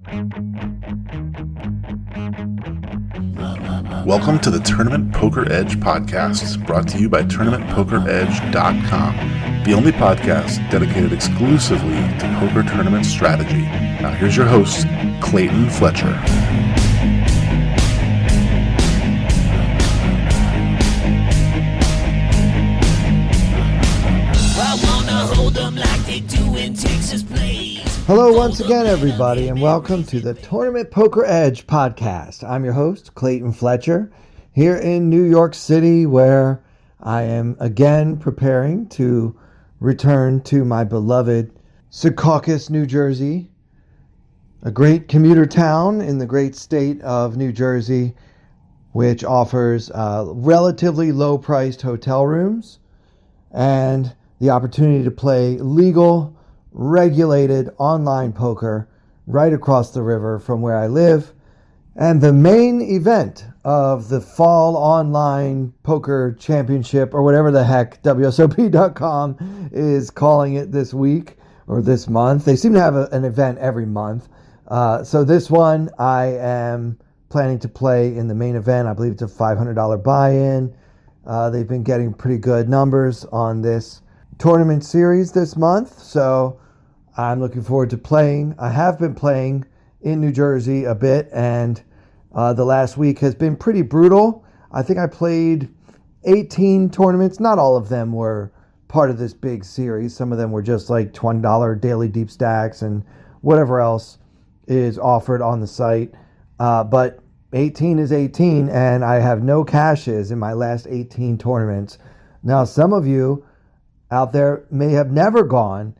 Welcome to the Tournament Poker Edge podcast, brought to you by TournamentPokerEdge.com, the only podcast dedicated exclusively to poker tournament strategy. Now here's your host, Clayton Fletcher. Hello once again, everybody, and welcome to the Tournament Poker Edge podcast. I'm your host, Clayton Fletcher, here in New York City, where I am again preparing to return to my beloved Secaucus, New Jersey, a great commuter town in the great state of New Jersey, which offers relatively low-priced hotel rooms and the opportunity to play legal, regulated online poker right across the river from where I live. And the main event of the Fall Online Poker Championship, or whatever the heck WSOP.com is calling it this week or this month. They seem to have an event every month. So this one I am planning to play in the main event. I believe it's a $500 buy-in. They've been getting pretty good numbers on this tournament series this month, so I'm looking forward to playing. I have been playing in New Jersey a bit, and the last week has been pretty brutal. I think I played 18 tournaments. Not all of them were part of this big series. Some of them were just like $20 daily deep stacks and whatever else is offered on the site. But 18 is 18, and I have no cashes in my last 18 tournaments. Now, some of you out there may have never gone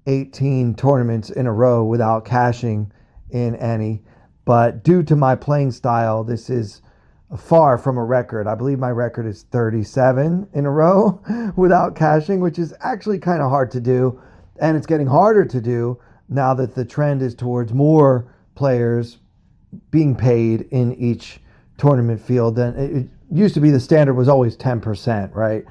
18 tournaments in a row without cashing in any, but due to my playing style, this is far from a record. I believe my record is 37 in a row without cashing, which is actually kind of hard to do, and it's getting harder to do now that the trend is towards more players being paid in each tournament field. And it used to be the standard was always 10%, right?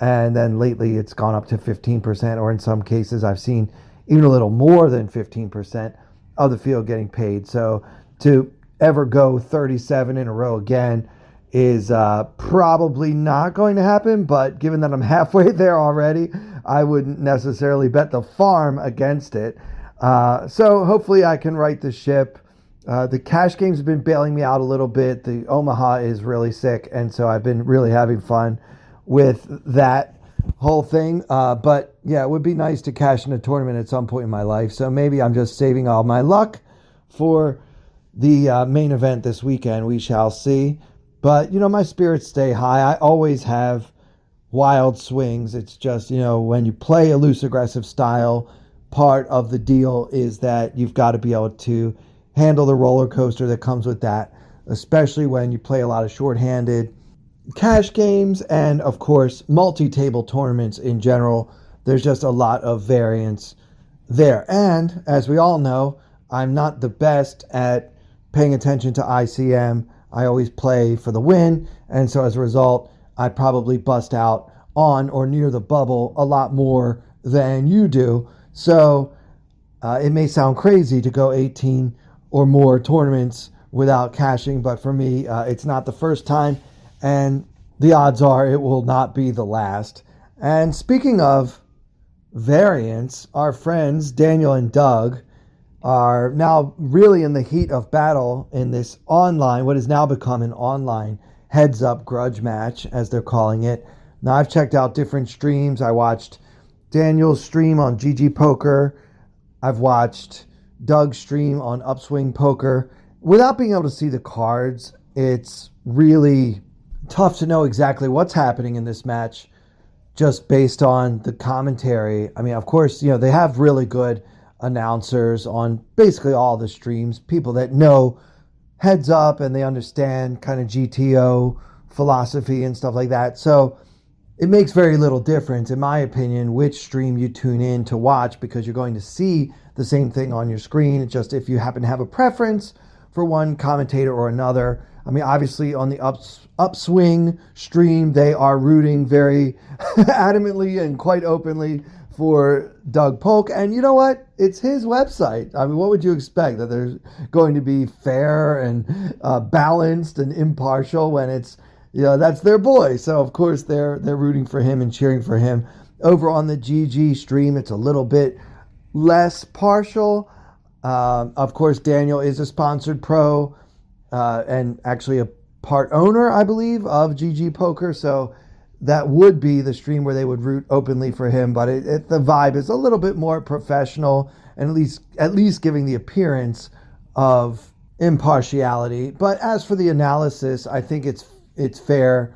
And then lately it's gone up to 15%, or in some cases I've seen even a little more than 15% of the field getting paid. So to ever go 37 in a row again is probably not going to happen, but given that I'm halfway there already, I wouldn't necessarily bet the farm against it. So hopefully I can right the ship. The cash games have been bailing me out a little bit. The Omaha is really sick, and so I've been really having fun with that whole thing. But yeah, it would be nice to cash in a tournament at some point in my life. So maybe I'm just saving all my luck for the main event this weekend. We shall see. But, my spirits stay high. I always have wild swings. It's just, when you play a loose aggressive style, part of the deal is that you've got to be able to handle the roller coaster that comes with that, especially when you play a lot of shorthanded cash games and, of course, multi-table tournaments in general. There's just a lot of variance there. And as we all know, I'm not the best at paying attention to ICM. I always play for the win, and so as a result, I probably bust out on or near the bubble a lot more than you do. So it may sound crazy to go 18 or more tournaments without cashing, but for me, it's not the first time, and the odds are it will not be the last. And speaking of variance, our friends Daniel and Doug are now really in the heat of battle in this online, what has now become an online heads-up grudge match, as they're calling it. Now, I've checked out different streams. I watched Daniel's stream on GG Poker. I've watched Doug's stream on Upswing Poker. Without being able to see the cards, it's really tough to know exactly what's happening in this match just based on the commentary. I mean, of course, they have really good announcers on basically all the streams, people that know heads up and they understand kind of GTO philosophy and stuff like that. So it makes very little difference, in my opinion, which stream you tune in to watch, because you're going to see the same thing on your screen. It's just if you happen to have a preference for one commentator or another. I mean, obviously on the Upswing stream, they are rooting very adamantly and quite openly for Doug Polk. And you know what? It's his website. I mean, what would you expect? That they're going to be fair and balanced and impartial when it's, that's their boy. So, of course, they're rooting for him and cheering for him. Over on the GG stream, it's a little bit less partial. Of course, Daniel is a sponsored pro and actually a part owner, I believe, of GG Poker. So that would be the stream where they would root openly for him. But the vibe is a little bit more professional and at least giving the appearance of impartiality. But as for the analysis, I think it's fair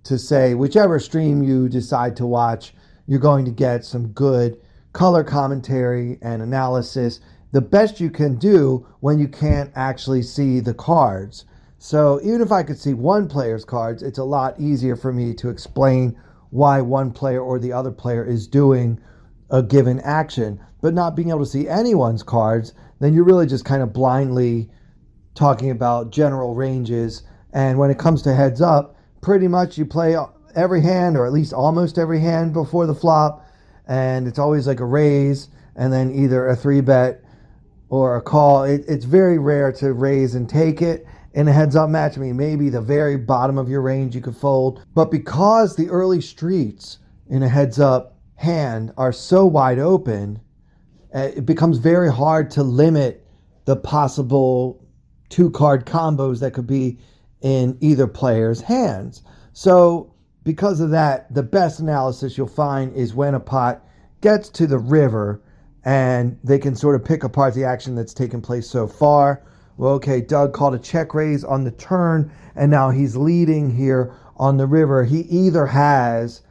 to say whichever stream you decide to watch, you're going to get some good color commentary and analysis, the best you can do when you can't actually see the cards. So even if I could see one player's cards, it's a lot easier for me to explain why one player or the other player is doing a given action. But not being able to see anyone's cards, then you're really just kind of blindly talking about general ranges. And when it comes to heads up, pretty much you play every hand, or at least almost every hand before the flop. And it's always like a raise and then either a 3-bet or a call. It's very rare to raise and take it in a heads-up match. I mean, maybe the very bottom of your range you could fold. But because the early streets in a heads-up hand are so wide open, it becomes very hard to limit the possible 2-card combos that could be in either player's hands. So because of that, the best analysis you'll find is when a pot gets to the river and they can sort of pick apart the action that's taken place so far. Well, okay, Doug called a check raise on the turn, and now he's leading here on the river. He either has,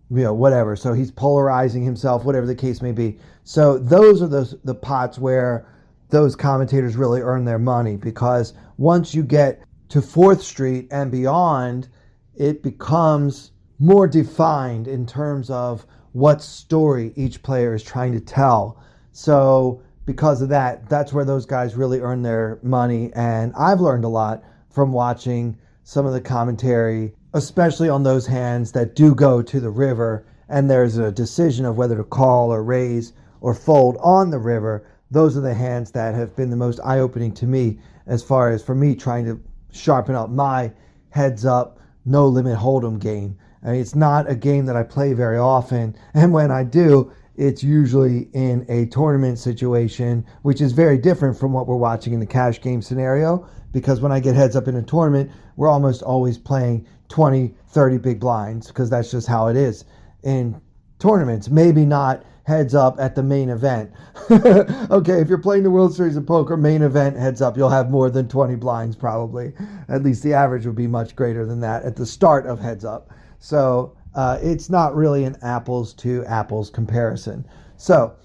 whatever, so he's polarizing himself, whatever the case may be. So those are the pots where those commentators really earn their money, because once you get to 4th Street and beyond, it becomes more defined in terms of what story each player is trying to tell. So because of that, that's where those guys really earn their money. And I've learned a lot from watching some of the commentary, especially on those hands that do go to the river and there's a decision of whether to call or raise or fold on the river. Those are the hands that have been the most eye-opening to me, as far as for me trying to sharpen up my heads up, no limit hold'em game. I mean, it's not a game that I play very often, and when I do, it's usually in a tournament situation, which is very different from what we're watching in the cash game scenario, because when I get heads up in a tournament, we're almost always playing 20, 30 big blinds, because that's just how it is in tournaments. Maybe not heads up at the main event. Okay, if you're playing the World Series of Poker main event heads up, you'll have more than 20 blinds probably. At least the average would be much greater than that at the start of heads up. So it's not really an apples to apples comparison. So,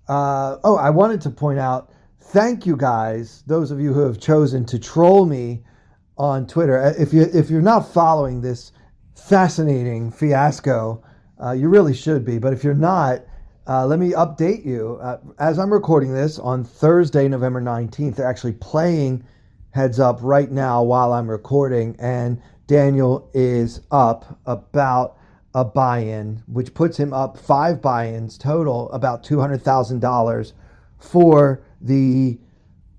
I wanted to point out, thank you guys, those of you who have chosen to troll me on Twitter. If you're not following this fascinating fiasco, you really should be. But if you're not, let me update you. As I'm recording this on Thursday, November 19th, they're actually playing heads up right now while I'm recording, and Daniel is up about a buy-in, which puts him up 5 buy-ins total, about $200,000 for the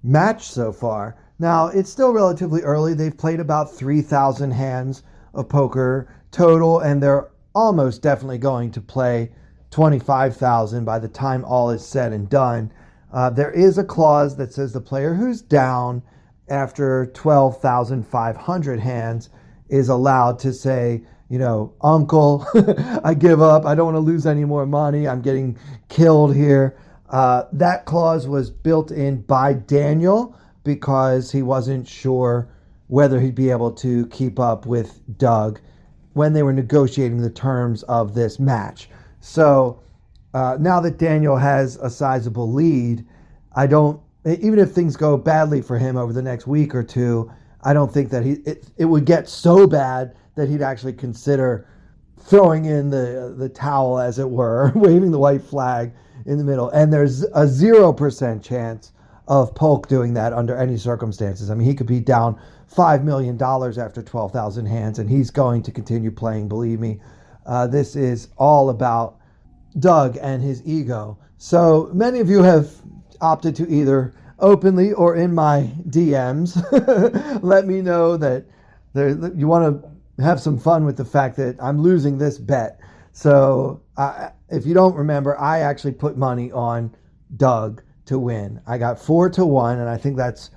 match so far. Now, it's still relatively early. They've played about 3,000 hands of poker total, and they're almost definitely going to play 25,000 by the time all is said and done. There is a clause that says the player who's down after 12,500 hands is allowed to say, uncle, I give up. I don't want to lose any more money. I'm getting killed here. That clause was built in by Daniel because he wasn't sure whether he'd be able to keep up with Doug when they were negotiating the terms of this match. So now that Daniel has a sizable lead, even if things go badly for him over the next week or two, I don't think that it would get so bad that he'd actually consider throwing in the towel, as it were, waving the white flag in the middle. And there's a 0% chance of Polk doing that under any circumstances. I mean, he could be down $5 million after 12,000 hands, and he's going to continue playing, believe me. This is all about Doug and his ego. So many of you have opted to either openly or in my DMs let me know that you want to have some fun with the fact that I'm losing this bet. So if you don't remember, I actually put money on Doug to win. I got 4-1, and I think that's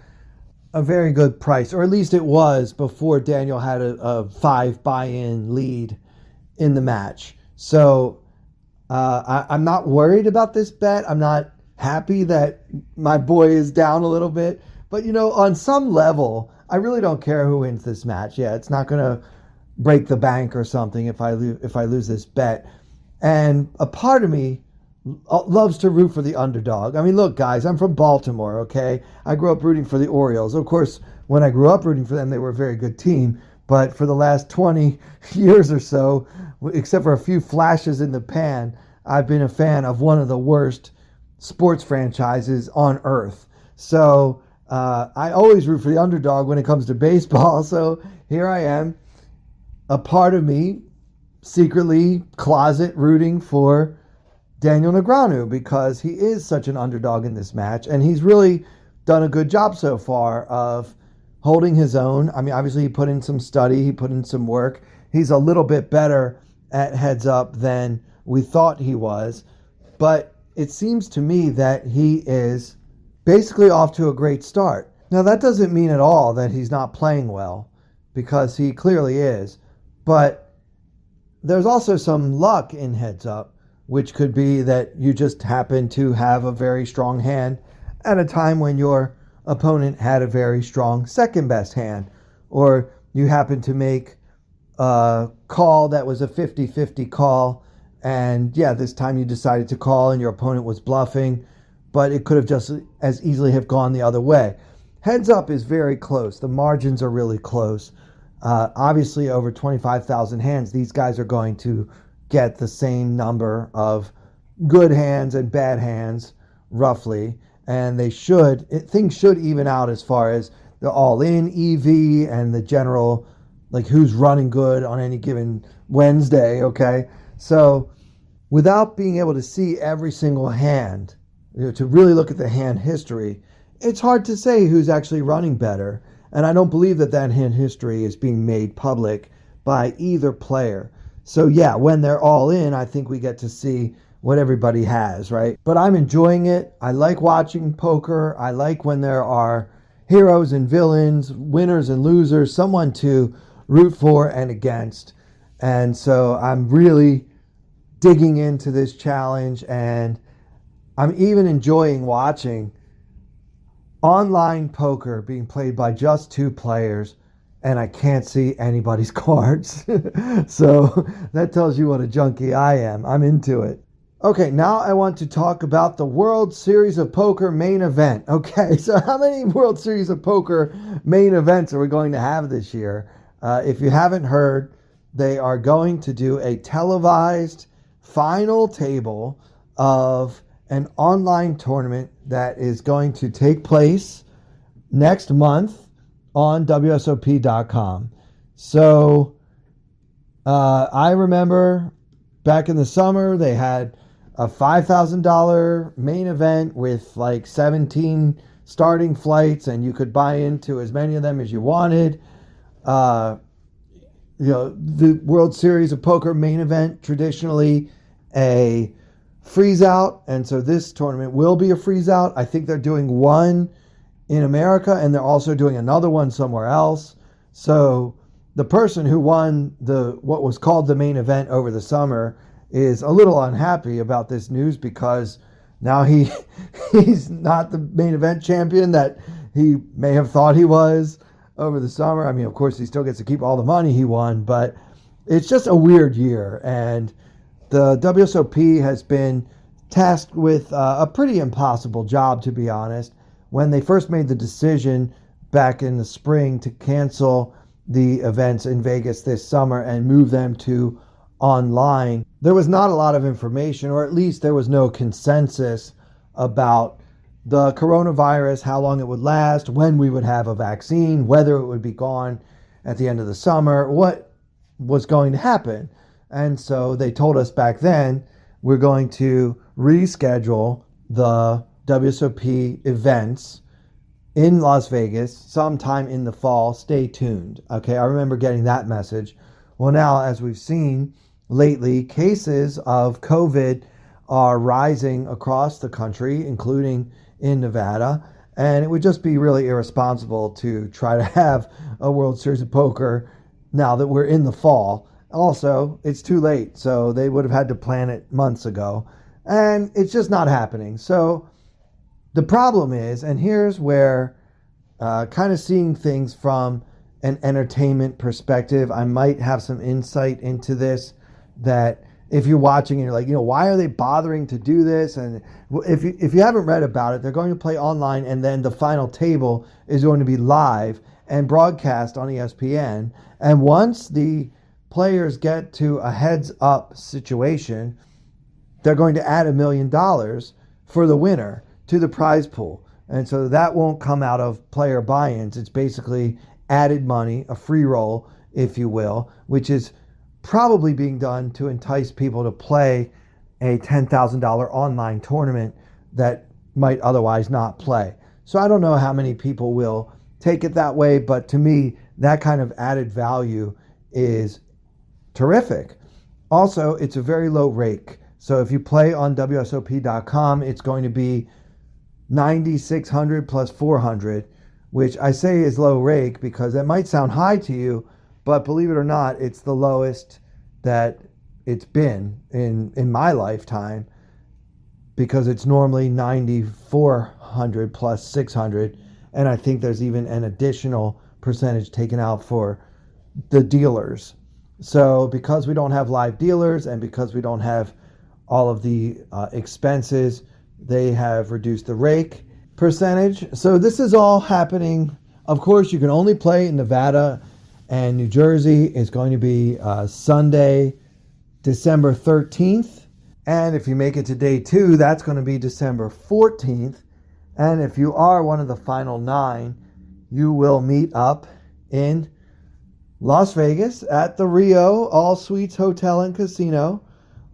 a very good price, or at least it was before Daniel had a 5 buy-in lead in the match. So I'm not worried about this bet. I'm not happy that my boy is down a little bit. But, on some level, I really don't care who wins this match. Yeah, it's not going to break the bank or something if I lose this bet. And a part of me loves to root for the underdog. I mean, look, guys, I'm from Baltimore, okay? I grew up rooting for the Orioles. Of course, when I grew up rooting for them, they were a very good team. But for the last 20 years or so, except for a few flashes in the pan, I've been a fan of one of the worst sports franchises on earth. So I always root for the underdog when it comes to baseball. So here I am, a part of me secretly closet rooting for Daniel Negreanu because he is such an underdog in this match, and he's really done a good job so far of holding his own. I mean, obviously he put in some study, he put in some work. He's a little bit better at heads up than we thought he was, but it seems to me that he is basically off to a great start. Now, that doesn't mean at all that he's not playing well, because he clearly is, but there's also some luck in heads up, which could be that you just happen to have a very strong hand at a time when your opponent had a very strong second best hand, or you happen to make a call that was a 50-50 call, and yeah, this time you decided to call and your opponent was bluffing, but it could have just as easily have gone the other way. Heads up is very close. The margins are really close. Obviously, over 25,000 hands, these guys are going to get the same number of good hands and bad hands, roughly. And things should even out as far as the all-in EV and the general, like who's running good on any given Wednesday, okay? So without being able to see every single hand, to really look at the hand history, it's hard to say who's actually running better. And I don't believe that hand history is being made public by either player. So yeah, when they're all in, I think we get to see what everybody has, right? But I'm enjoying it. I like watching poker. I like when there are heroes and villains, winners and losers, someone to root for and against. And so I'm really digging into this challenge, and I'm even enjoying watching online poker being played by just two players, and I can't see anybody's cards. So that tells you what a junkie I am. I'm into it. Okay, now I want to talk about the World Series of Poker main event. Okay, so how many World Series of Poker main events are we going to have this year? If you haven't heard, they are going to do a televised final table of an online tournament that is going to take place next month on WSOP.com. So I remember back in the summer, they had a $5,000 main event with like 17 starting flights, and you could buy into as many of them as you wanted. The World Series of Poker main event, traditionally a freeze out, and so this tournament will be a freeze out. I think they're doing one in America, and they're also doing another one somewhere else. So the person who won what was called the main event over the summer is a little unhappy about this news, because now he's not the main event champion that he may have thought he was over the summer. I mean, of course, he still gets to keep all the money he won, but it's just a weird year. And the WSOP has been tasked with a pretty impossible job, to be honest. When they first made the decision back in the spring to cancel the events in Vegas this summer and move them to online, there was not a lot of information, or at least there was no consensus about the coronavirus, how long it would last, when we would have a vaccine, whether it would be gone at the end of the summer, what was going to happen. And so they told us back then, we're going to reschedule the WSOP events in Las Vegas sometime in the fall. Stay tuned. Okay, I remember getting that message. Well, now, as we've seen lately, cases of COVID are rising across the country, including in Nevada. And it would just be really irresponsible to try to have a World Series of Poker now that we're in the fall. Also, it's too late, so they would have had to plan it months ago. And it's just not happening. So the problem is, and here's where kind of seeing things from an entertainment perspective, I might have some insight into this, that if you're watching and you're like, why are they bothering to do this? And if you haven't read about it, they're going to play online, and then the final table is going to be live and broadcast on ESPN. And once the players get to a heads-up situation, they're going to add $1 million for the winner to the prize pool. And so that won't come out of player buy-ins. It's basically added money, a free roll, if you will, which is probably being done to entice people to play a $10,000 online tournament that might otherwise not play. So I don't know how many people will take it that way, but to me, that kind of added value is terrific. Also, it's a very low rake. So if you play on WSOP.com, it's going to be 9,600 plus 400, which I say is low rake because that might sound high to you, but believe it or not, it's the lowest that it's been in my lifetime, because it's normally 9,400 plus 600, and I think there's even an additional percentage taken out for the dealers. So because we don't have live dealers and because we don't have all of the expenses, they have reduced the rake percentage. So this is all happening. Of course, you can only play in Nevada and New Jersey. Is going to be Sunday, December 13th. And if you make it to day 2, that's going to be December 14th. And if you are one of the final 9, you will meet up in Las Vegas at the Rio All Suites Hotel and Casino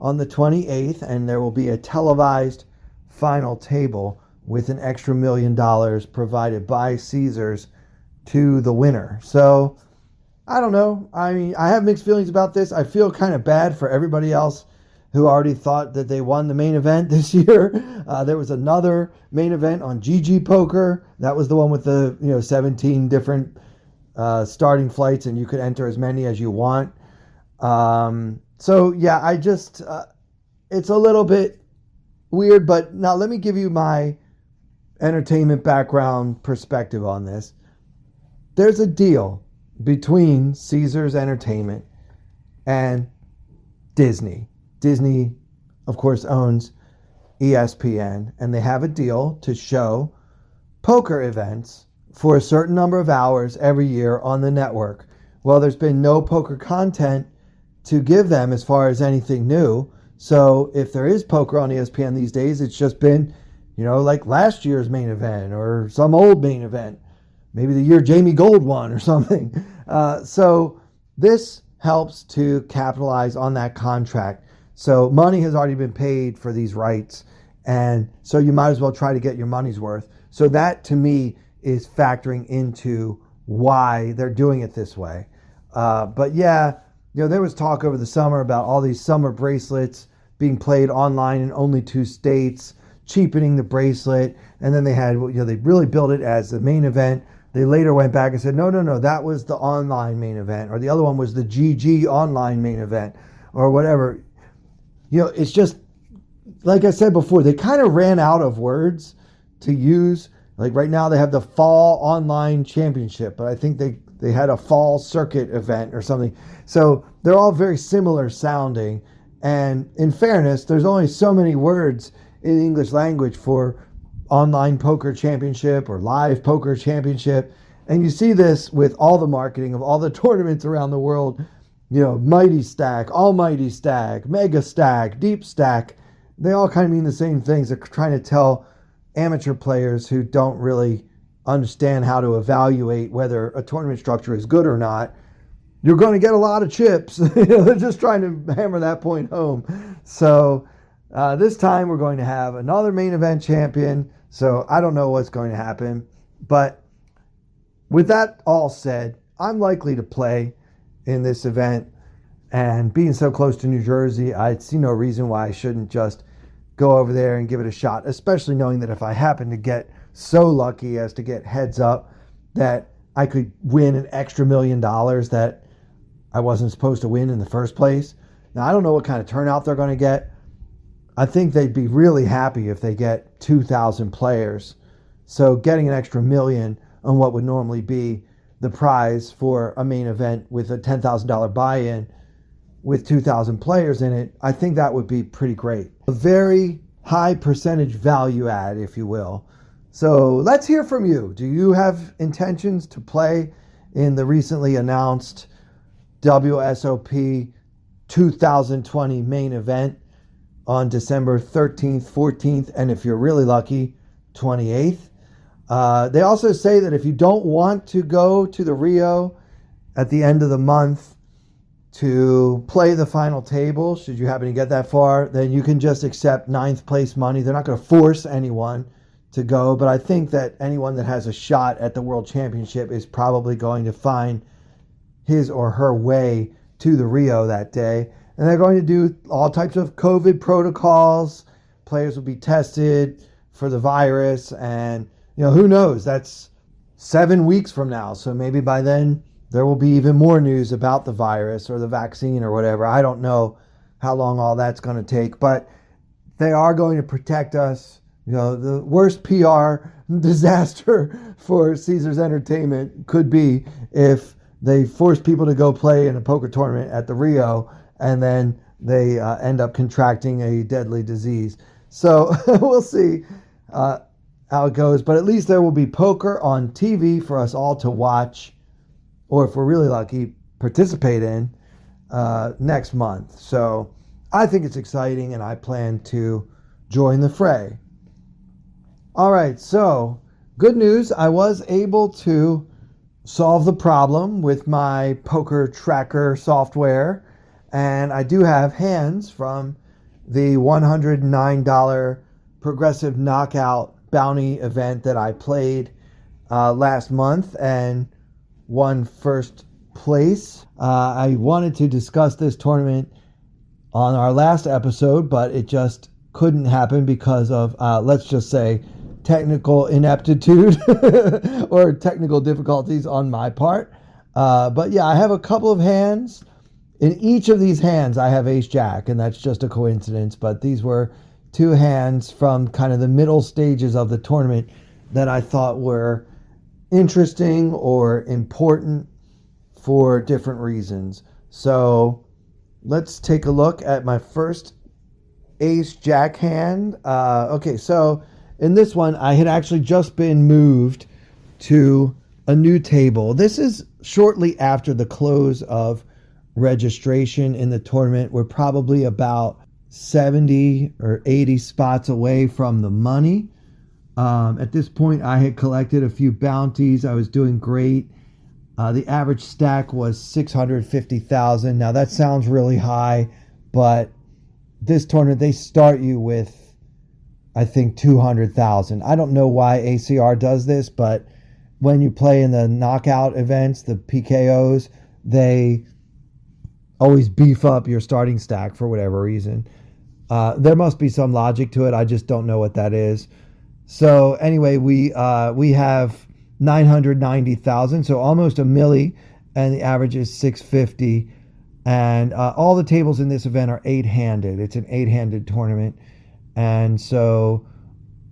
on the 28th. And there will be a televised final table with an extra $1 million provided by Caesars to the winner. So I don't know. I mean, I have mixed feelings about this. I feel kind of bad for everybody else who already thought that they won the main event this year. There was another main event on GG Poker. That was the one with the 17 different starting flights, and you could enter as many as you want. So yeah, I just it's a little bit weird. But now let me give you my entertainment background perspective on this. There's a deal between Caesars Entertainment and Disney. Disney, of course, owns ESPN, and they have a deal to show poker events for a certain number of hours every year on the network. Well, there's been no poker content to give them as far as anything new. So if there is poker on ESPN these days, it's just been, like last year's main event or some old main event. Maybe the year Jamie Gold won or something. So this helps to capitalize on that contract. So money has already been paid for these rights, and so you might as well try to get your money's worth. So that, to me, is factoring into why they're doing it this way. But yeah, there was talk over the summer about all these summer bracelets being played online in only 2 states, cheapening the bracelet, and then they had, they really built it as the main event. They later went back and said, no, that was the online main event, or the other one was the GG online main event, or whatever. It's just, like I said before, they kind of ran out of words to use. Like right now they have the Fall Online Championship, but I think they had a Fall Circuit event or something. So they're all very similar sounding. And in fairness, there's only so many words in the English language for Online Poker Championship or Live Poker Championship. And you see this with all the marketing of all the tournaments around the world. Mighty Stack, Almighty Stack, Mega Stack, Deep Stack. They all kind of mean the same things. They're trying to tell amateur players who don't really understand how to evaluate whether a tournament structure is good or not, you're going to get a lot of chips. They're just trying to hammer that point home. So This time we're going to have another main event champion, so I don't know what's going to happen. But with that all said, I'm likely to play in this event, and being so close to New Jersey, I see no reason why I shouldn't just go over there and give it a shot, especially knowing that if I happen to get so lucky as to get heads up that I could win an extra $1 million that I wasn't supposed to win in the first place. Now, I don't know what kind of turnout they're going to get. I think they'd be really happy if they get 2,000 players. So getting an extra $1 million on what would normally be the prize for a main event with a $10,000 buy-in with 2,000 players in it, I think that would be pretty great. A very high percentage value add, if you will. So let's hear from you. Do you have intentions to play in the recently announced WSOP 2020 main event on December 13th, 14th, and if you're really lucky, 28th? They also say that if you don't want to go to the Rio at the end of the month to play the final table, should you happen to get that far, then you can just accept 9th place money. They're not going to force anyone to go, but I think that anyone that has a shot at the World Championship is probably going to find his or her way to the Rio that day. And they're going to do all types of COVID protocols. Players will be tested for the virus, and who knows? That's 7 weeks from now. So maybe by then there will be even more news about the virus or the vaccine or whatever. I don't know how long all that's going to take, but they are going to protect us. The worst PR disaster for Caesars Entertainment could be if they force people to go play in a poker tournament at the Rio and then they end up contracting a deadly disease. So we'll see how it goes, but at least there will be poker on TV for us all to watch, or if we're really lucky, participate in next month. So I think it's exciting, and I plan to join the fray. All right, so good news. I was able to solve the problem with my poker tracker software, and I do have hands from the $109 Progressive Knockout Bounty event that I played last month and won first place. I wanted to discuss this tournament on our last episode, but it just couldn't happen because of, let's just say, technical ineptitude or technical difficulties on my part. But yeah, I have a couple of hands. In each of these hands, I have Ace Jack, and that's just a coincidence, but these were two hands from kind of the middle stages of the tournament that I thought were interesting or important for different reasons. So let's take a look at my first Ace Jack hand. Okay, so in this one, I had actually just been moved to a new table. This is shortly after the close of registration in the tournament. We're probably about 70 or 80 spots away from the money. At this point, I had collected a few bounties. I was doing great. The average stack was 650,000. Now that sounds really high, but this tournament, they start you with, I think, 200,000. I don't know why ACR does this, but when you play in the knockout events, the PKOs, they always beef up your starting stack for whatever reason. There must be some logic to it. I just don't know what that is. So anyway, we have 990,000, so almost a milli, and the average is 650. And all the tables in this event are 8-handed. It's an 8-handed tournament, and so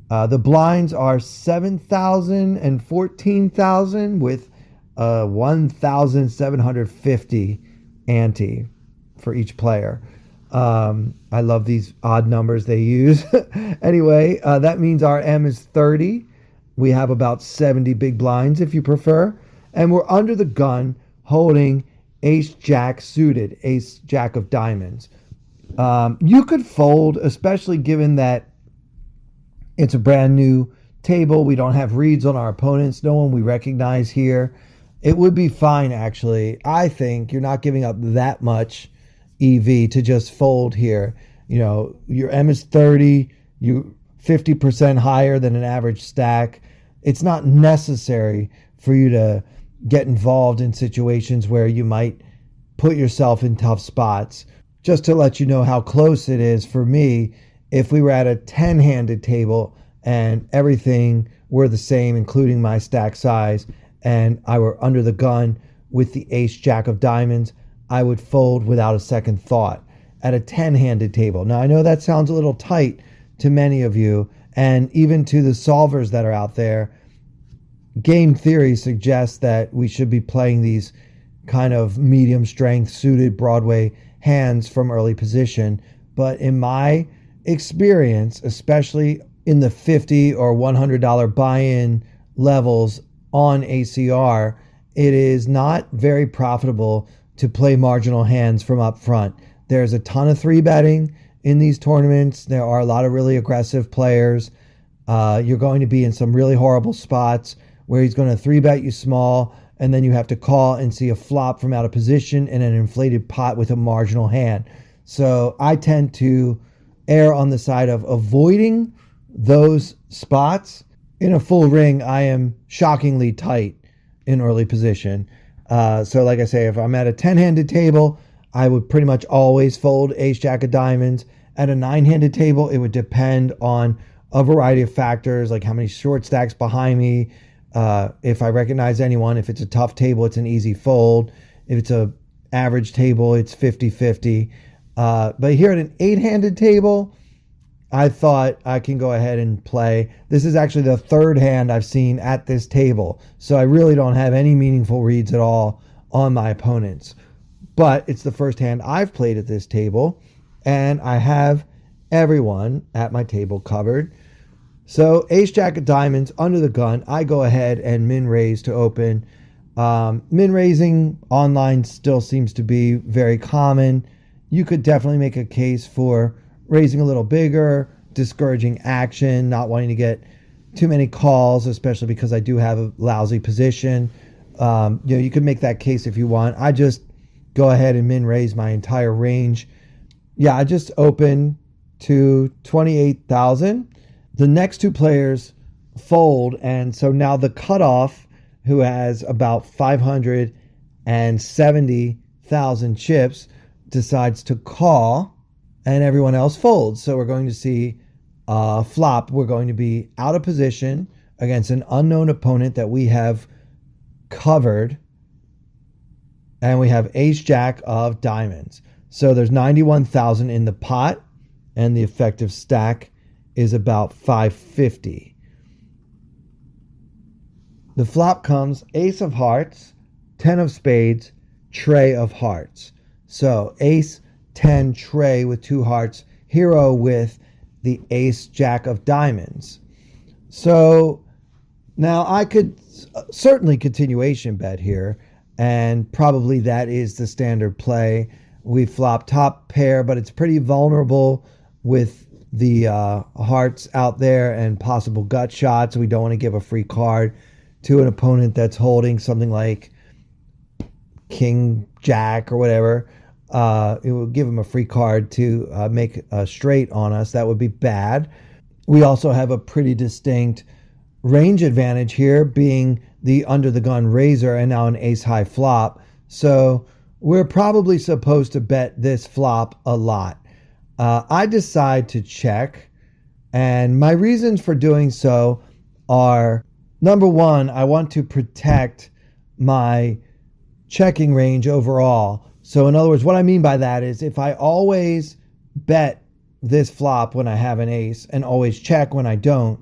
the blinds are 7,000 and 14,000 with 1,750 ante for each player. I love these odd numbers they use. Anyway, that means our M is 30. We have about 70 big blinds if you prefer. And we're under the gun holding Ace Jack suited, Ace Jack of diamonds. You could fold, especially given that it's a brand new table. We don't have reads on our opponents. No one we recognize here. It would be fine, actually. I think you're not giving up that much EV to just fold here. Your M is 30, you 50% higher than an average stack. It's not necessary for you to get involved in situations where you might put yourself in tough spots. Just to let you know how close it is for me, if we were at a 10-handed table and everything were the same, including my stack size, and I were under the gun with the ace jack of diamonds, I would fold without a second thought at a 10-handed table. Now, I know that sounds a little tight to many of you, and even to the solvers that are out there. Game theory suggests that we should be playing these kind of medium strength suited Broadway hands from early position. But in my experience, especially in the $50 or $100 buy-in levels on ACR, it is not very profitable to play marginal hands from up front. There's a ton of 3-betting in these tournaments. There are a lot of really aggressive players. You're going to be in some really horrible spots where he's going to 3-bet you small, and then you have to call and see a flop from out of position and an inflated pot with a marginal hand. So I tend to err on the side of avoiding those spots. In a full ring, I am shockingly tight in early position. So like I say, if I'm at a 10-handed table, I would pretty much always fold ace jack of diamonds. At a 9-handed table, it would depend on a variety of factors, like how many short stacks behind me, if I recognize anyone. If it's a tough table, it's an easy fold. If it's a average table, it's 50-50. But here at an 8-handed table, I thought I can go ahead and play. This is actually the third hand I've seen at this table, so I really don't have any meaningful reads at all on my opponents. But it's the first hand I've played at this table, and I have everyone at my table covered. So ace jack of diamonds under the gun, I go ahead and min raise to open. Min raising online still seems to be very common. You could definitely make a case for raising a little bigger, discouraging action, not wanting to get too many calls, especially because I do have a lousy position. You could make that case if you want. I just go ahead and min raise my entire range. Yeah, I just open to 28,000. The next two players fold, and so now the cutoff, who has about 570,000 chips, decides to call, and everyone else folds. So we're going to see a flop. We're going to be out of position against an unknown opponent that we have covered, and we have ace jack of diamonds. So there's 91,000 in the pot, and the effective stack is about 550. The flop comes ace of hearts, 10 of spades, tray of hearts. So ace, 10, tray with 2 hearts, hero with the ace jack of diamonds. So now I could certainly continuation bet here, and probably that is the standard play. We flop top pair, but it's pretty vulnerable with the hearts out there and possible gut shots. We don't want to give a free card to an opponent that's holding something like king jack or whatever. It will give them a free card to make a straight on us. That would be bad. We also have a pretty distinct range advantage here, being the under the gun raiser and now an ace high flop. So we're probably supposed to bet this flop a lot. I decide to check, and my reasons for doing so are, number one, I want to protect my checking range overall. So in other words, what I mean by that is if I always bet this flop when I have an ace and always check when I don't,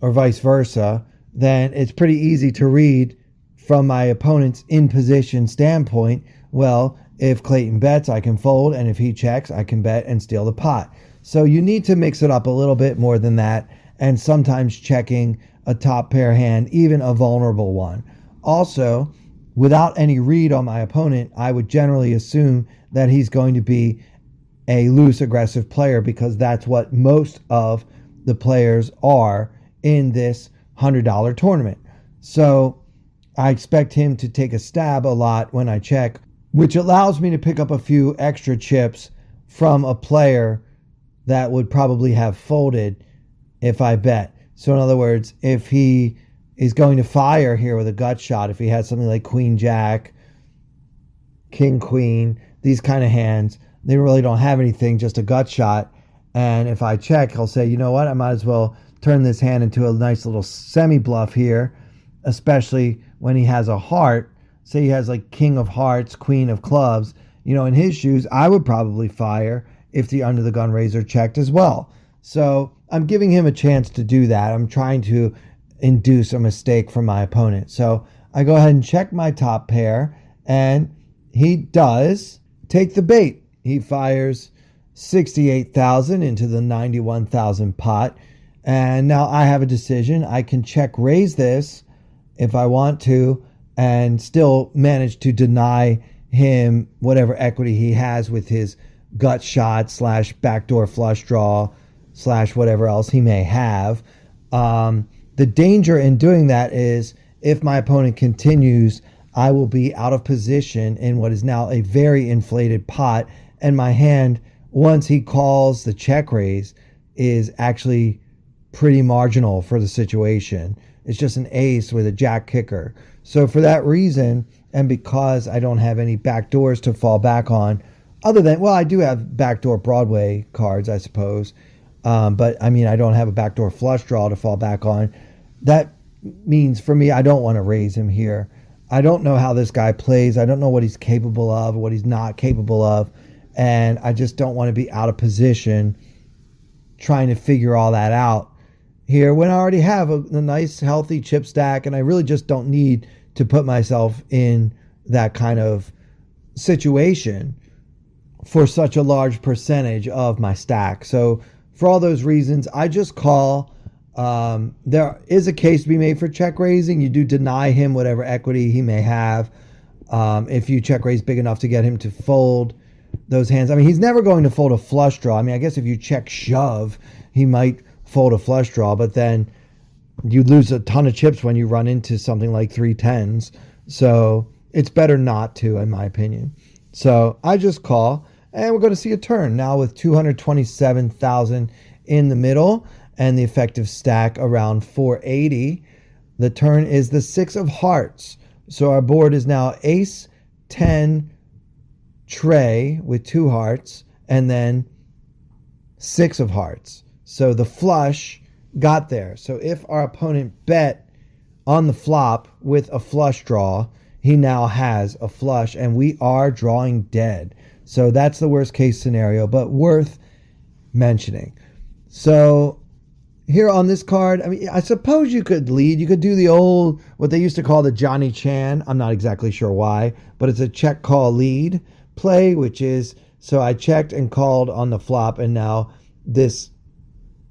or vice versa, then it's pretty easy to read from my opponent's in position standpoint. Well, if Clayton bets, I can fold, and if he checks, I can bet and steal the pot. So you need to mix it up a little bit more than that, and sometimes checking a top pair hand, even a vulnerable one. Also, without any read on my opponent, I would generally assume that he's going to be a loose, aggressive player, because that's what most of the players are in this $100 tournament. So I expect him to take a stab a lot when I check, which allows me to pick up a few extra chips from a player that would probably have folded if I bet. So in other words, if he is going to fire here with a gut shot, if he has something like Queen Jack, King Queen, these kind of hands, they really don't have anything, just a gut shot. And if I check, he'll say, you know what, I might as well turn this hand into a nice little semi-bluff here, especially when he has a heart. Say he has like King of Hearts, Queen of Clubs. In his shoes, I would probably fire if the under the gun razor checked as well. So I'm giving him a chance to do that. I'm trying to induce a mistake from my opponent. So I go ahead and check my top pair, and he does take the bait. He fires 68,000 into the 91,000 pot. And now I have a decision. I can check raise this if I want to and still manage to deny him whatever equity he has with his gut shot / backdoor flush draw / whatever else he may have. The danger in doing that is if my opponent continues, I will be out of position in what is now a very inflated pot, and my hand, once he calls the check raise, is actually pretty marginal for the situation. It's just an ace with a jack kicker. So for that reason, and because I don't have any backdoors to fall back on, other than, well, I do have backdoor Broadway cards, I suppose. But I mean, I don't have a backdoor flush draw to fall back on. That means for me, I don't want to raise him here. I don't know how this guy plays. I don't know what he's capable of or what he's not capable of. And I just don't want to be out of position trying to figure all that out here when I already have a nice, healthy chip stack. And I really just don't need to put myself in that kind of situation for such a large percentage of my stack. So for all those reasons, I just call. There is a case to be made for check raising. You do deny him whatever equity he may have. If you check raise big enough to get him to fold those hands. I mean, he's never going to fold a flush draw. I mean, I guess if you check shove, he might fold a flush draw, but then you lose a ton of chips when you run into something like 3 10s. So it's better not to, in my opinion. So I just call, and we're going to see a turn now with 227,000 in the middle and the effective stack around 480. The turn is the 6 of hearts. So our board is now ace, 10, tray with 2 hearts, and then 6 of hearts. So the flush got there. So if our opponent bet on the flop with a flush draw, he now has a flush, and we are drawing dead. So that's the worst case scenario, but worth mentioning. So here on this card, I mean, I suppose you could lead. You could do the old, what they used to call the Johnny Chan. I'm not exactly sure why, but it's a check call lead play, which is, so I checked and called on the flop, and now this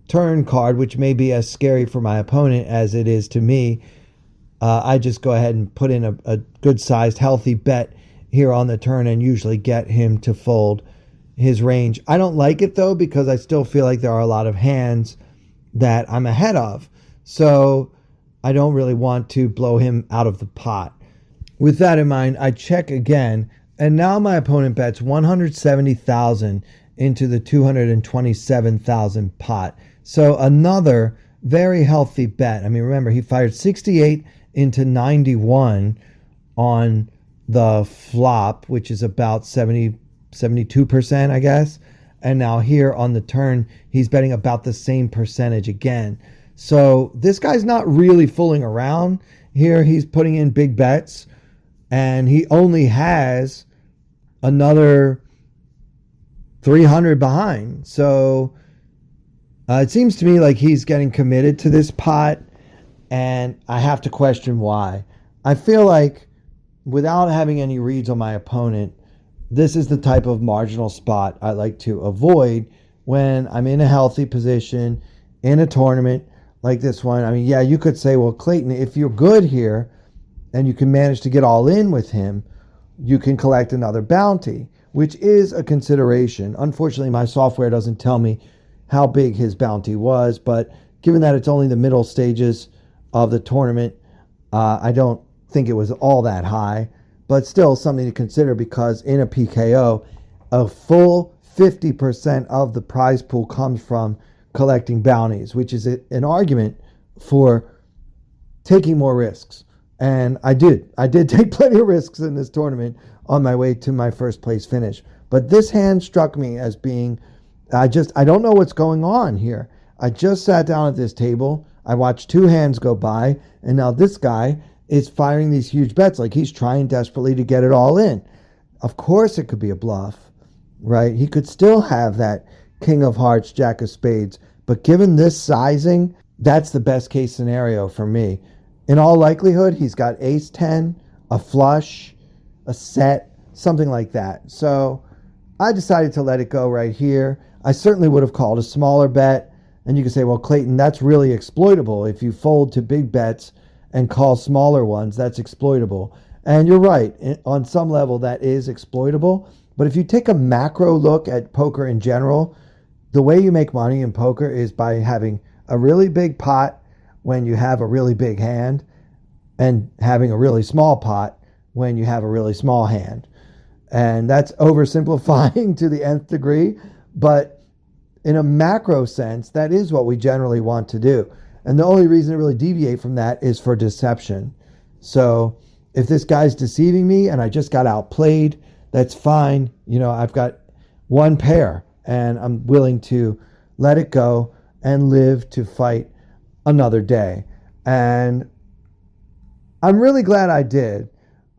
turn card, which may be as scary for my opponent as it is to me, I just go ahead and put in a good-sized, healthy bet here on the turn and usually get him to fold his range. I don't like it, though, because I still feel like there are a lot of hands that I'm ahead of. So I don't really want to blow him out of the pot. With that in mind, I check again, and now my opponent bets 170,000 into the 227,000 pot. So another very healthy bet. I mean, remember, he fired 68 into 91 on the flop, which is about 72%, I guess. And now here on the turn, he's betting about the same percentage again. So this guy's not really fooling around. Here he's putting in big bets, and he only has another 300 behind. So it seems to me like he's getting committed to this pot, and I have to question why. I feel like without having any reads on my opponent, this is the type of marginal spot I like to avoid when I'm in a healthy position in a tournament like this one. I mean, yeah, you could say, well, Clayton, if you're good here and you can manage to get all in with him, you can collect another bounty, which is a consideration. Unfortunately, my software doesn't tell me how big his bounty was, but given that it's only the middle stages of the tournament, I don't think it was all that high. But still something to consider, because in a PKO, a full 50% of the prize pool comes from collecting bounties, which is an argument for taking more risks. And I did take plenty of risks in this tournament on my way to my first place finish. But this hand struck me as being, I don't know what's going on here. I just sat down at this table. I watched two hands go by, and now this guy is firing these huge bets like he's trying desperately to get it all in. Of course it could be a bluff, right? He could still have that king of hearts, jack of spades. But given this sizing, that's the best case scenario for me. In all likelihood, he's got ace 10, a flush, a set, something like that. So I decided to let it go right here. I certainly would have called a smaller bet. And you can say, well, Clayton, that's really exploitable. If you fold to big bets and call smaller ones, that's exploitable. And you're right. On some level, that is exploitable. But if you take a macro look at poker in general, the way you make money in poker is by having a really big pot when you have a really big hand and having a really small pot when you have a really small hand. And that's oversimplifying to the nth degree, but in a macro sense, that is what we generally want to do. And the only reason to really deviate from that is for deception. So if this guy's deceiving me and I just got outplayed, that's fine. You know, I've got one pair and I'm willing to let it go and live to fight another day. And I'm really glad I did.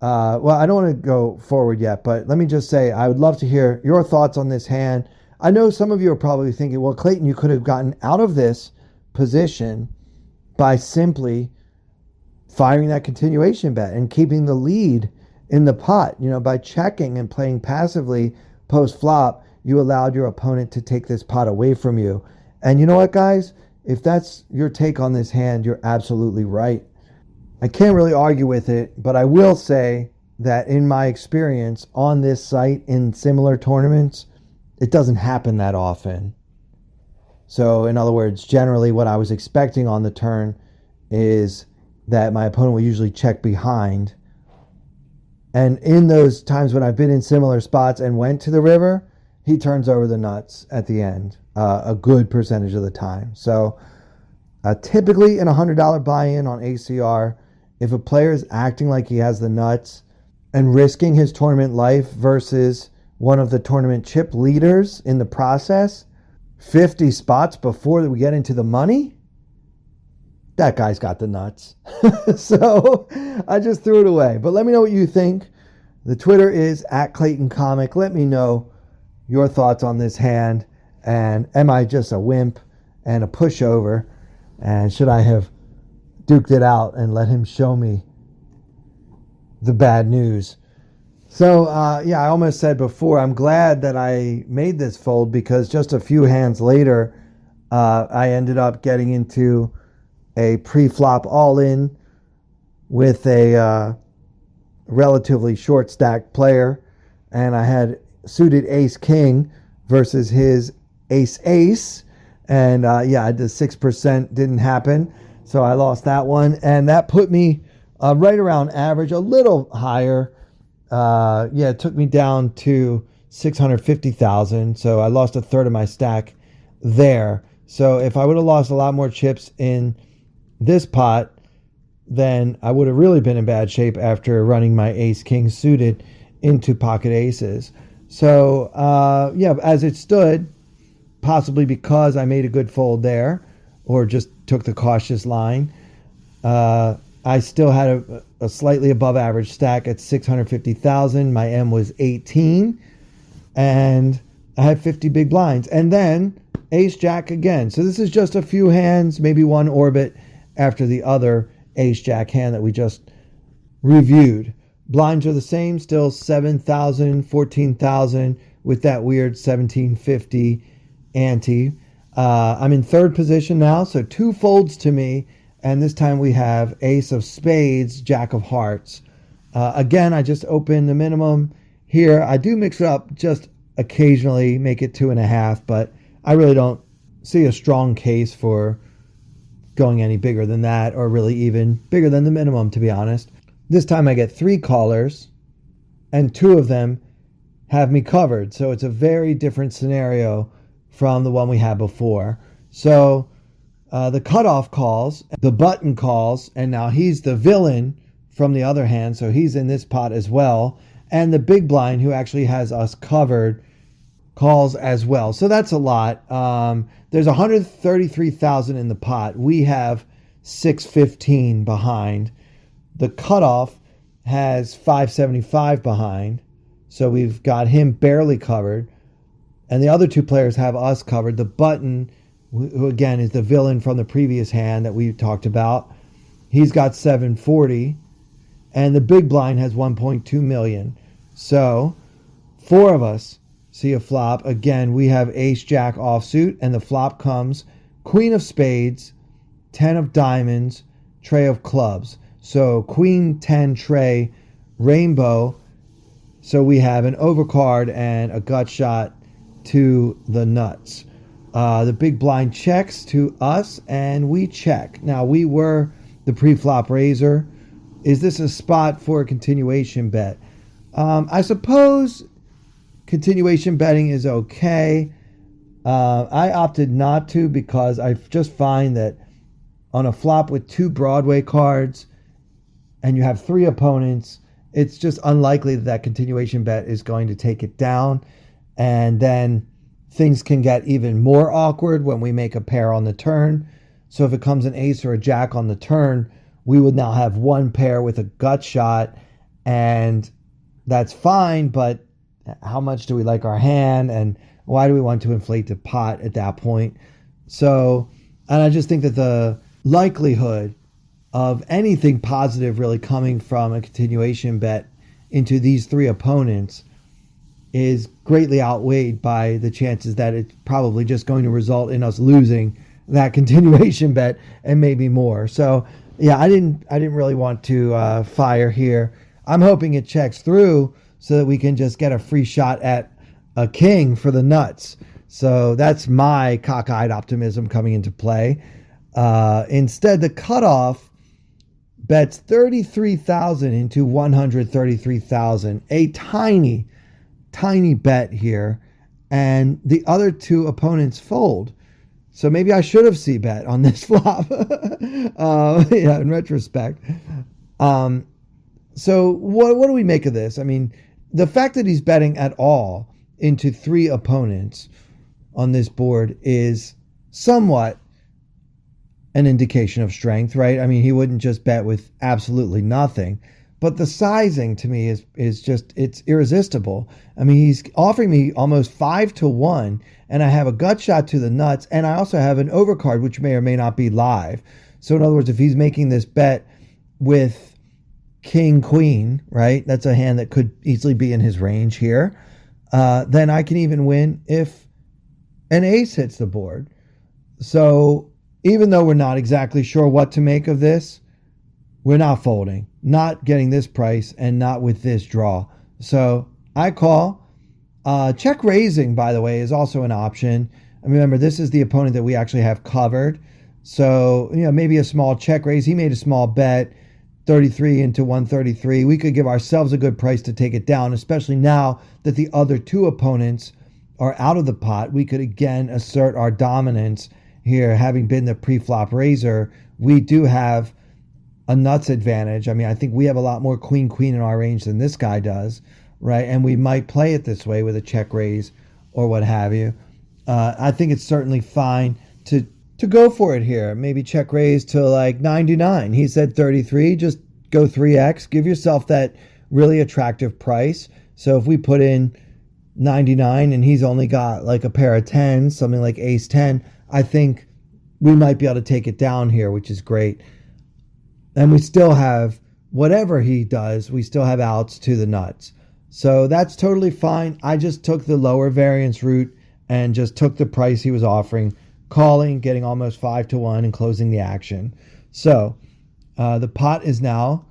Well, I don't want to go forward yet, but let me just say, I would love to hear your thoughts on this hand. I know some of you are probably thinking, well, Clayton, you could have gotten out of this position by simply firing that continuation bet and keeping the lead in the pot. You know, by checking and playing passively post flop, you allowed your opponent to take this pot away from you. And you know what, guys? If that's your take on this hand, you're absolutely right. I can't really argue with it, but I will say that in my experience on this site in similar tournaments, it doesn't happen that often. So in other words, generally what I was expecting on the turn is that my opponent will usually check behind. And in those times when I've been in similar spots and went to the river, he turns over the nuts at the end, a good percentage of the time. So typically in a $100 buy-in on ACR, if a player is acting like he has the nuts and risking his tournament life versus one of the tournament chip leaders in the process, 50 spots before we get into the money, that guy's got the nuts. So I just threw it away. But let me know what you think. The Twitter is @ClaytonComic. Let me know your thoughts on this hand. And am I just a wimp and a pushover? And should I have duked it out and let him show me the bad news? So, yeah, I almost said before, I'm glad that I made this fold because just a few hands later, I ended up getting into a pre-flop all-in with a relatively short-stacked player. And I had suited ace-king versus his ace-ace. And, yeah, the 6% didn't happen. So I lost that one. And that put me right around average, a little higher. Yeah, it took me down to 650,000. So I lost a third of my stack there. So if I would have lost a lot more chips in this pot, then I would have really been in bad shape after running my ace king suited into pocket aces. So, yeah, as it stood, possibly because I made a good fold there or just took the cautious line, I still had a slightly above average stack at 650,000. My M was 18 and I had 50 big blinds and then ace jack again. So this is just a few hands, maybe one orbit after the other ace jack hand that we just reviewed. Blinds are the same, still 7,000, 14,000 with that weird 1750 ante. I'm in third position now, so two folds to me. And this time we have ace of spades, jack of hearts. Again, I just opened the minimum here. I do mix it up just occasionally, make it 2.5, but I really don't see a strong case for going any bigger than that or really even bigger than the minimum, to be honest. This time I get 3 callers and 2 of them have me covered. So it's a very different scenario from the one we had before. So the cutoff calls, the button calls, and now he's the villain from the other hand, so he's in this pot as well. And the big blind, who actually has us covered, calls as well. So that's a lot. There's 133,000 in the pot. We have 615 behind. The cutoff has 575 behind. So we've got him barely covered. And the other two players have us covered. The button, who again is the villain from the previous hand that we talked about, he's got 740. And the big blind has 1.2 million. So 4 of us see a flop. Again, we have ace jack offsuit, and the flop comes queen of spades, 10 of diamonds, tray of clubs. So queen 10 tray rainbow. So we have an overcard and a gut shot to the nuts. The big blind checks to us, and we check. Now, we were the pre-flop raiser. Is this a spot for a continuation bet? I suppose continuation betting is okay. I opted not to because I just find that on a flop with 2 Broadway cards and you have 3 opponents, it's just unlikely that continuation bet is going to take it down. And then things can get even more awkward when we make a pair on the turn. So if it comes an ace or a jack on the turn, we would now have 1 pair with a gut shot, and that's fine, but how much do we like our hand, and why do we want to inflate the pot at that point? So, and I just think that the likelihood of anything positive really coming from a continuation bet into these 3 opponents is greatly outweighed by the chances that it's probably just going to result in us losing that continuation bet and maybe more. So yeah, I didn't really want to fire here. I'm hoping it checks through so that we can just get a free shot at a king for the nuts. So that's my cockeyed optimism coming into play. Instead, the cutoff bets 33,000 into 133,000. A tiny, tiny bet here. And the other 2 opponents fold. So maybe I should have c-bet on this flop. Yeah, in retrospect. So what do we make of this? I mean, the fact that he's betting at all into 3 opponents on this board is somewhat an indication of strength, right? I mean, he wouldn't just bet with absolutely nothing. But the sizing to me is just, it's irresistible. I mean, he's offering me almost 5-1, and I have a gut shot to the nuts, and I also have an overcard, which may or may not be live. So in other words, if he's making this bet with king, queen, right? That's a hand that could easily be in his range here. Then I can even win if an ace hits the board. So even though we're not exactly sure what to make of this, we're not folding, not getting this price, and not with this draw. So I call. Check raising, by the way, is also an option. And remember, this is the opponent that we actually have covered. So, maybe a small check raise. He made a small bet, 33 into 133. We could give ourselves a good price to take it down, especially now that the other 2 opponents are out of the pot. We could again assert our dominance here. Having been the pre-flop raiser, we do have a nuts advantage. I mean, I think we have a lot more queen in our range than this guy does, right? And we might play it this way with a check raise or what have you. I think it's certainly fine to go for it here. Maybe check raise to like 99. He said 33. Just go 3x. Give yourself that really attractive price. So if we put in 99 and he's only got like a pair of 10s, something like ace 10, I think we might be able to take it down here, which is great. And we still have, whatever he does, we still have outs to the nuts. So that's totally fine. I just took the lower variance route and just took the price he was offering, calling, getting almost 5-1 and closing the action. So the pot is now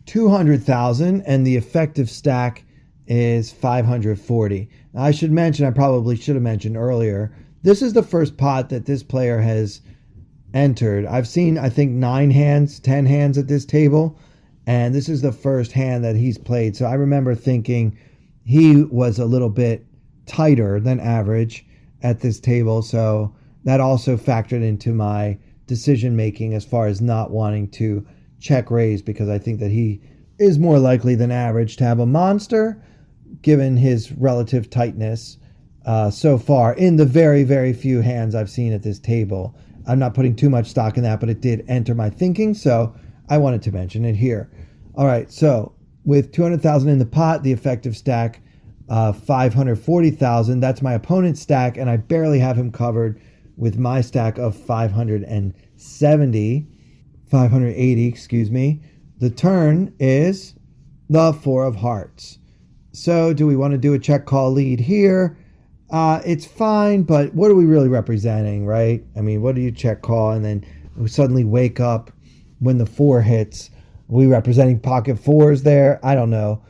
200,000 and the effective stack is 540. Now, I should mention, I probably should have mentioned earlier, this is the first pot that this player has entered. I've seen, I think, 9 hands, 10 hands at this table, and this is the first hand that he's played. So I remember thinking, he was a little bit tighter than average at this table. So that also factored into my decision making as far as not wanting to check raise, because I think that he is more likely than average to have a monster given his relative tightness so far in the very, very few hands I've seen at this table. I'm not putting too much stock in that, but it did enter my thinking, so I wanted to mention it here. All right, so with 200,000 in the pot, the effective stack 540,000. That's my opponent's stack, and I barely have him covered with my stack of 580, excuse me. The turn is the 4 of hearts. So do we want to do a check call lead here? It's fine, but what are we really representing, right? I mean, what do you check call and then we suddenly wake up when the 4 hits? Are we representing pocket 4s there? I don't know.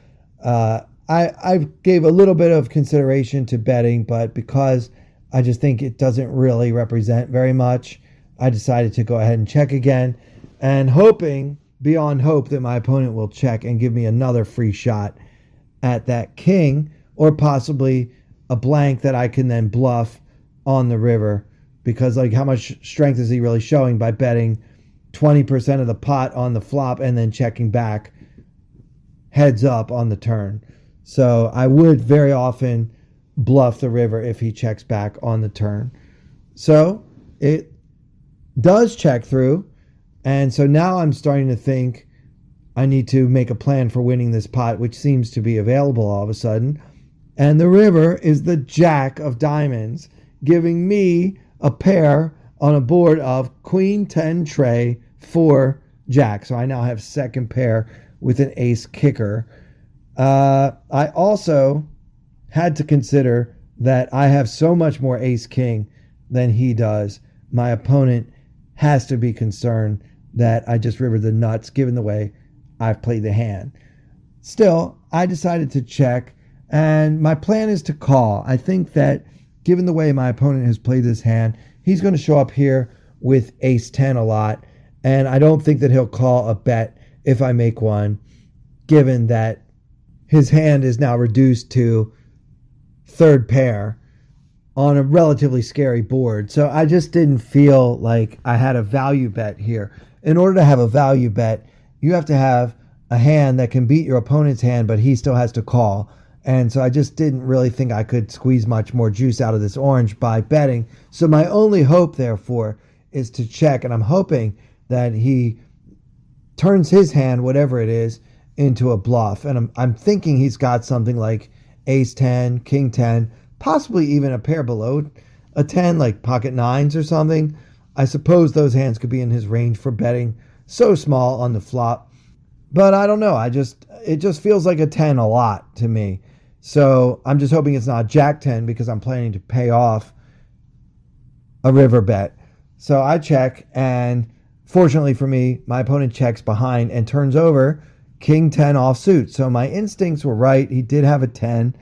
I gave a little bit of consideration to betting, but because I just think it doesn't really represent very much, I decided to go ahead and check again, and hoping beyond hope that my opponent will check and give me another free shot at that king, or possibly a blank that I can then bluff on the river, because like how much strength is he really showing by betting 20% of the pot on the flop and then checking back heads up on the turn. So I would very often bluff the river if he checks back on the turn. So it does check through, and so now I'm starting to think I need to make a plan for winning this pot, which seems to be available all of a sudden. And the river is the jack of diamonds, giving me a pair on a board of queen 10 tray 4 jack. So I now have second pair with an ace kicker. I also had to consider that I have so much more ace king than he does. My opponent has to be concerned that I just rivered the nuts given the way I've played the hand. Still, I decided to check, and my plan is to call. I think that given the way my opponent has played this hand, he's going to show up here with ace 10 a lot, and I don't think that he'll call a bet if I make one, given that his hand is now reduced to third pair on a relatively scary board. So I just didn't feel like I had a value bet here. In order to have a value bet, you have to have a hand that can beat your opponent's hand, but he still has to call. And so I just didn't really think I could squeeze much more juice out of this orange by betting. So my only hope, therefore, is to check. And I'm hoping that he turns his hand, whatever it is, into a bluff. And I'm thinking he's got something like ace 10, king 10, possibly even a pair below a 10, like pocket 9s or something. I suppose those hands could be in his range for betting so small on the flop. But I don't know. It just feels like a 10 a lot to me. So I'm just hoping it's not jack 10, because I'm planning to pay off a river bet. So I check, and fortunately for me, my opponent checks behind and turns over king 10 offsuit. So my instincts were right. He did have a 10,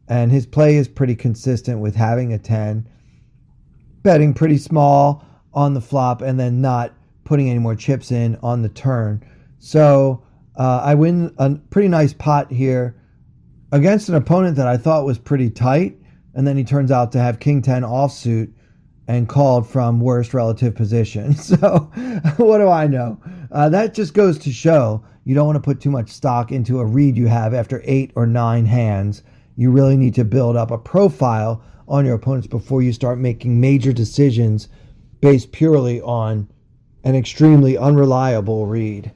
and his play is pretty consistent with having a 10. Betting pretty small on the flop and then not putting any more chips in on the turn. So I win a pretty nice pot here against an opponent that I thought was pretty tight, and then he turns out to have king 10 offsuit and called from worst relative position. So what do I know? That just goes to show you don't want to put too much stock into a read you have after 8 or 9 hands. You really need to build up a profile on your opponents before you start making major decisions based purely on an extremely unreliable read.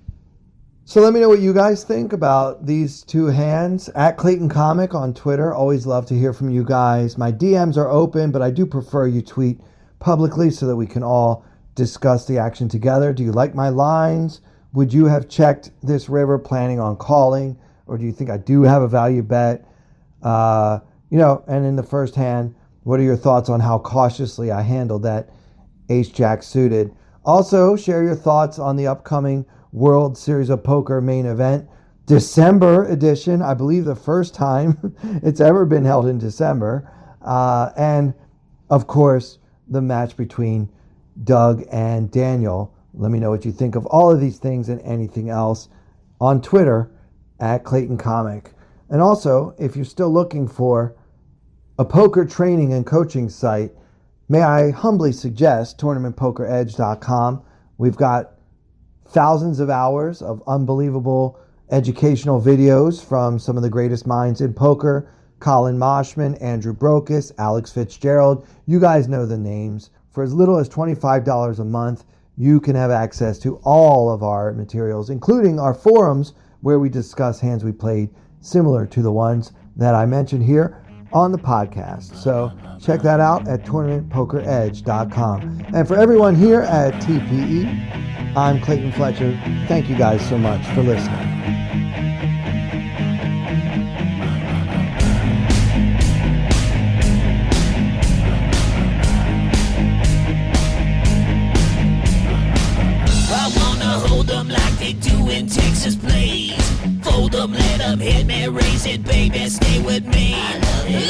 So let me know what you guys think about these two hands. At Clayton Comic on Twitter. Always love to hear from you guys. My DMs are open, but I do prefer you tweet publicly so that we can all discuss the action together. Do you like my lines? Would you have checked this river planning on calling? Or do you think I do have a value bet? And in the first hand, what are your thoughts on how cautiously I handled that ace-jack suited? Also, share your thoughts on the upcoming World Series of Poker main event, December edition. I believe the first time it's ever been held in December. And, of course, the match between Doug and Daniel. Let me know what you think of all of these things and anything else on Twitter at Clayton Comic. And also, if you're still looking for a poker training and coaching site, may I humbly suggest tournamentpokeredge.com. We've got thousands of hours of unbelievable educational videos from some of the greatest minds in poker: Colin Moshman, Andrew Brokus, Alex Fitzgerald. You guys know the names. For as little as $25 a month, you can have access to all of our materials, including our forums where we discuss hands we played similar to the ones that I mentioned here on the podcast. So check that out at tournamentpokeredge.com. And for everyone here at TPE, I'm Clayton Fletcher. Thank you guys so much for listening. Like they do in Texas, please. Fold them, let them hit me, raise it, baby, stay with me.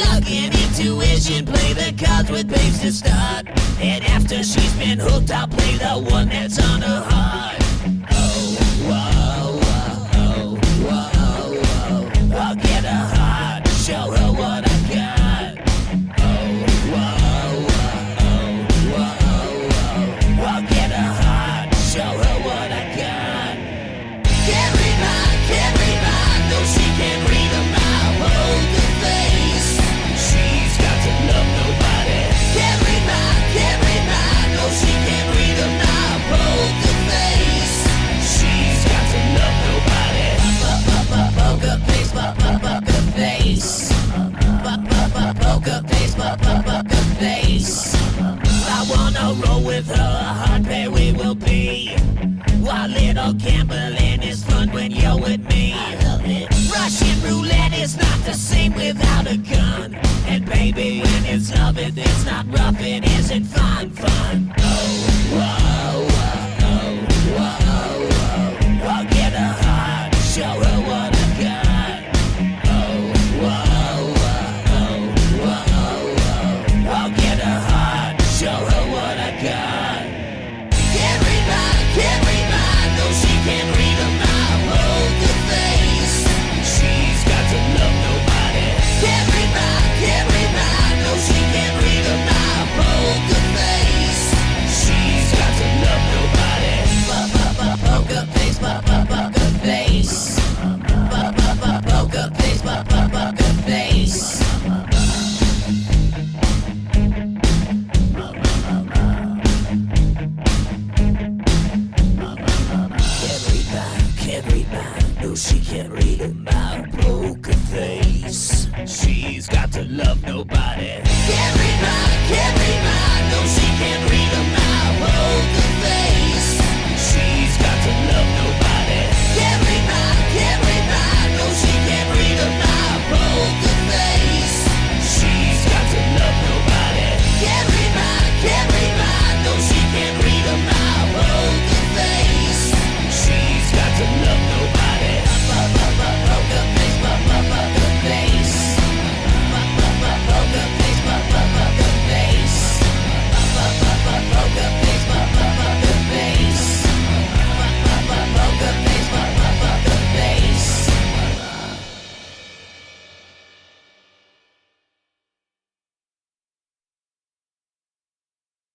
Log in, intuition, play the cards with babes to start. And after she's been hooked, I'll play the one that's on her heart. Oh, whoa, whoa, whoa, whoa. I'll get her heart, show her what I got. Oh, whoa, whoa, whoa, whoa. I'll get her heart, show her what I got. Can't read mine, no she can't read a mile. Poker face, she's got to love nobody. Can't read mine, no she can't read a mile. Poker face, she's got to love nobody. Poker face, poker face. Poker face, poker face. I wanna roll with her, a hard pair we will be. While little gambling is fun when you're with me. I love it. Russian roulette is not the same without a gun. And baby, when it's love, it's not rough, it isn't fun. Oh, whoa, whoa, whoa, whoa. I'll get her heart, show her what I got. Oh, whoa, whoa, whoa, whoa. I'll get her heart, show her what I got. Can't read mine, no she can't read a mile. Poker face, she's got to love nobody. Can't read mine, no she can't read a mile. Poker face, she's got to love nobody. Poker face, poker face. Poker face, poker face. Can't read mine, no she can't read a mile. Poker face, she's got to love nobody.